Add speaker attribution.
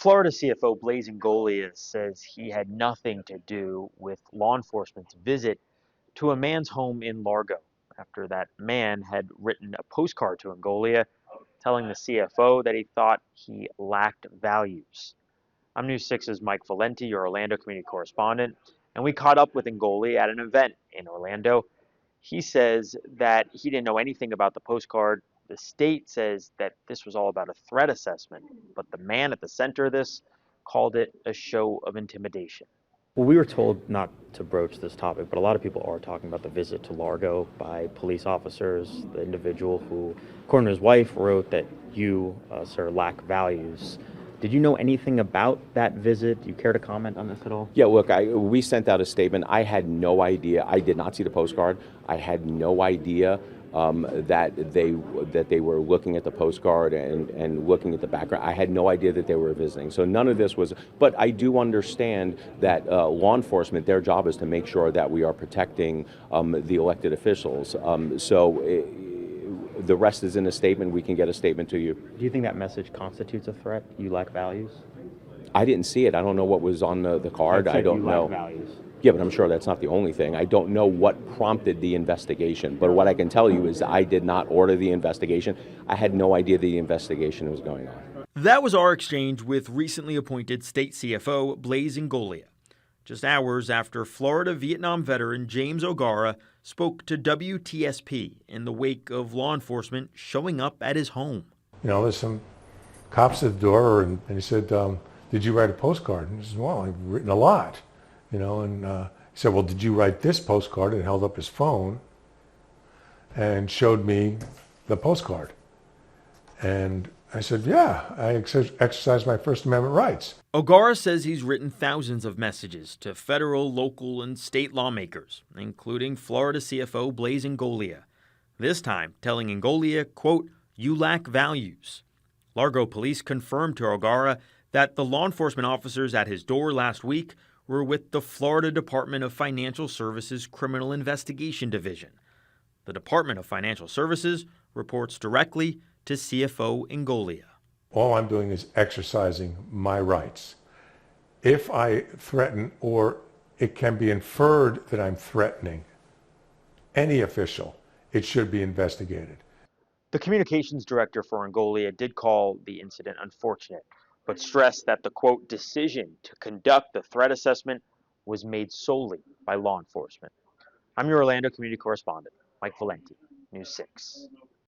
Speaker 1: Florida CFO Blaise Ingoglia says he had nothing to do with law enforcement's visit to a man's home in Largo after that man had written a postcard to Ingoglia telling the CFO that he thought he lacked values. I'm News 6's Mike Valenti, your Orlando community correspondent, and we caught up with Ingoglia at an event in Orlando. He says that he didn't know anything about the postcard. The state says that this was all about a threat assessment, but the man at the center of this called it a show of intimidation.
Speaker 2: Well, we were told not to broach this topic, but a lot of people are talking about the visit to Largo by police officers, the individual who, according to his wife, wrote that you, sir, lack values. Did you know anything about that visit? Do you care to comment on this at all?
Speaker 3: Yeah, look, we sent out a statement. I had no idea. I did not see the postcard. I had no idea that they were looking at the postcard and looking at the background. I had no idea that they were visiting. So none of this was, but I do understand that law enforcement, their job is to make sure that we are protecting the elected officials. The rest is in a statement. We can get a statement to you.
Speaker 2: Do you think that message constitutes a threat? You lack values?
Speaker 3: I didn't see it. I don't know what was on the card. I don't know.
Speaker 2: Values.
Speaker 3: Yeah, but I'm sure that's not the only thing. I don't know what prompted the investigation. But what I can tell you is I did not order the investigation. I had no idea the investigation was going on.
Speaker 4: That was our exchange with recently appointed state CFO Blaise Ingoglia, just hours after Florida Vietnam veteran James O'Gara spoke to WTSP in the wake of law enforcement showing up at his home.
Speaker 5: You know, there's some cops at the door, and he said, did you write a postcard? And he said, well, I've written a lot, you know, and he said, well, did you write this postcard? And held up his phone and showed me the postcard. And I said, yeah, I exercised my First Amendment rights.
Speaker 4: O'Gara says he's written thousands of messages to federal, local, and state lawmakers, including Florida CFO Blaise Ingoglia, this time telling Ingoglia, quote, you lack values. Largo police confirmed to O'Gara that the law enforcement officers at his door last week were with the Florida Department of Financial Services Criminal Investigation Division. The Department of Financial Services reports directly to CFO Ingoglia.
Speaker 5: All I'm doing is exercising my rights. If I threaten, or it can be inferred that I'm threatening any official, it should be investigated.
Speaker 1: The communications director for Ingoglia did call the incident unfortunate, but stressed that the, quote, decision to conduct the threat assessment was made solely by law enforcement. I'm your Orlando community correspondent, Mike Valenti, News 6.